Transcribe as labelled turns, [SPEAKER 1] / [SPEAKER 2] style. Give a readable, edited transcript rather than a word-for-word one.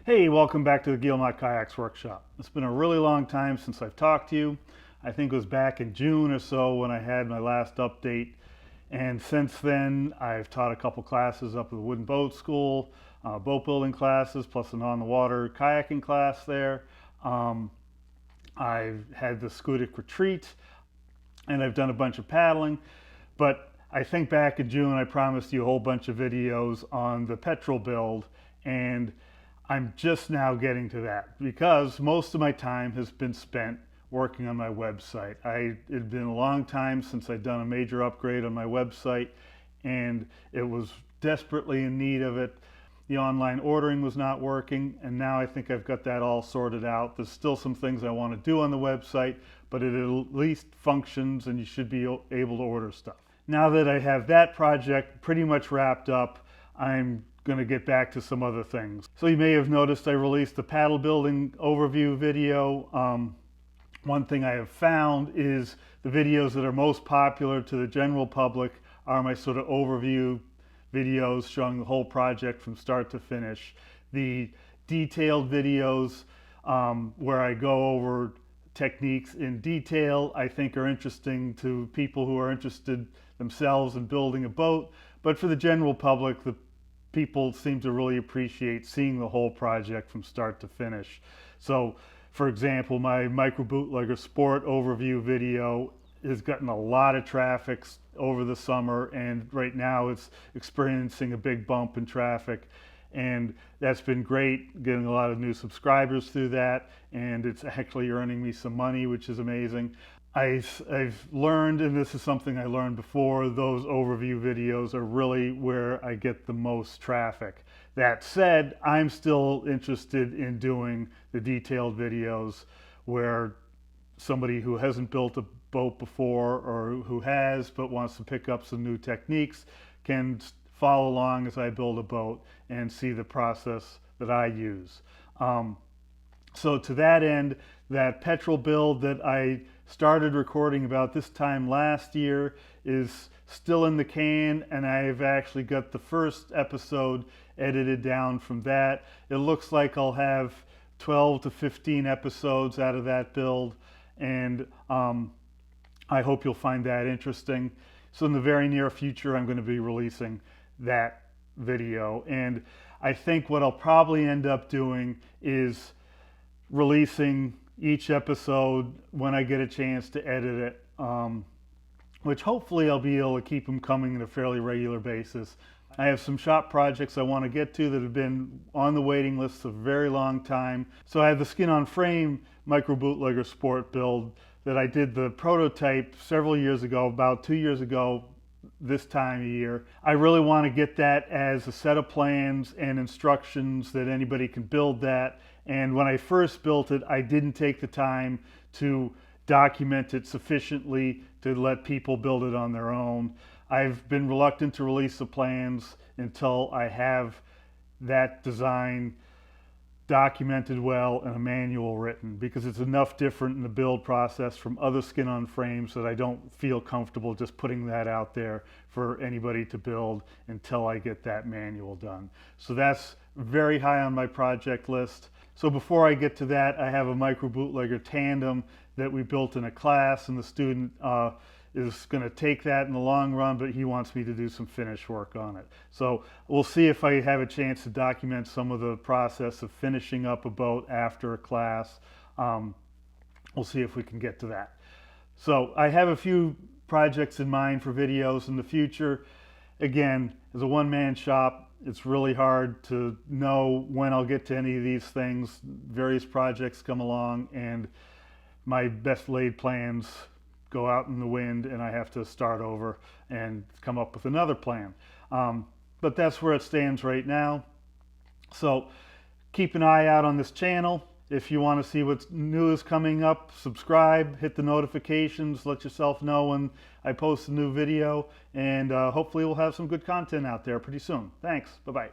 [SPEAKER 1] Hey, welcome back to the Guillemot Kayaks Workshop. It's been a really long time since I've talked to you. I think it was back in June or so when I had my last update. And since then, I've taught a couple classes up at the Wooden Boat School, boat building classes, plus an on-the-water kayaking class there. I've had the Schade retreat, and I've done a bunch of paddling. But I think back in June, I promised you a whole bunch of videos on the petrol build, and I'm just now getting to that because most of my time has been spent working on my website. It had been a long time since I'd done a major upgrade on my website, and it was desperately in need of it. The online ordering was not working, and now I think I've got that all sorted out. There's still some things I want to do on the website, but it at least functions and you should be able to order stuff. Now that I have that project pretty much wrapped up, I'm going to get back to some other things. So you may have noticed I released a paddle building overview video. One thing I have found is the videos that are most popular to the general public are my sort of overview videos showing the whole project from start to finish. The detailed videos where I go over techniques in detail I think are interesting to people who are interested themselves in building a boat, but for the general public, the people seem to really appreciate seeing the whole project from start to finish. So, for example, my micro bootlegger sport overview video has gotten a lot of traffic over the summer, and right now it's experiencing a big bump in traffic, and that's been great, getting a lot of new subscribers through that, and it's actually earning me some money, which is amazing. I've learned, and this is something I learned before, those overview videos are really where I get the most traffic. That said, I'm still interested in doing the detailed videos where somebody who hasn't built a boat before or who has but wants to pick up some new techniques can follow along as I build a boat and see the process that I use. So to that end, that petrol build that I started recording about this time last year is still in the can, and I've actually got the first episode edited down from that. It looks like I'll have 12 to 15 episodes out of that build, and I hope you'll find that interesting. So in the very near future, I'm going to be releasing that video, and I think what I'll probably end up doing is releasing each episode when I get a chance to edit it, which hopefully I'll be able to keep them coming on a fairly regular basis. I have some shop projects I want to get to that have been on the waiting list a very long time. So I have the skin on frame micro bootlegger sport build that I did the prototype several years ago, about 2 years ago this time of year. I really want to get that as a set of plans and instructions that anybody can build that. And when I first built it, I didn't take the time to document it sufficiently to let people build it on their own. I've been reluctant to release the plans until I have that design documented well and a manual written, because it's enough different in the build process from other skin on frames that I don't feel comfortable just putting that out there for anybody to build until I get that manual done. So that's very high on my project list. So before I get to that, I have a micro bootlegger tandem that we built in a class, and the student is going to take that in the long run, but he wants me to do some finish work on it. So we'll see if I have a chance to document some of the process of finishing up a boat after a class. We'll see if we can get to that. So I have a few projects in mind for videos in the future. Again, as a one-man shop, it's really hard to know when I'll get to any of these things. Various projects come along and my best laid plans go out in the wind, and I have to start over and come up with another plan. But that's where it stands right now. So keep an eye out on this channel. If you want to see what's new is coming up, subscribe, hit the notifications, let yourself know when I post a new video, and hopefully we'll have some good content out there pretty soon. Thanks. Bye-bye.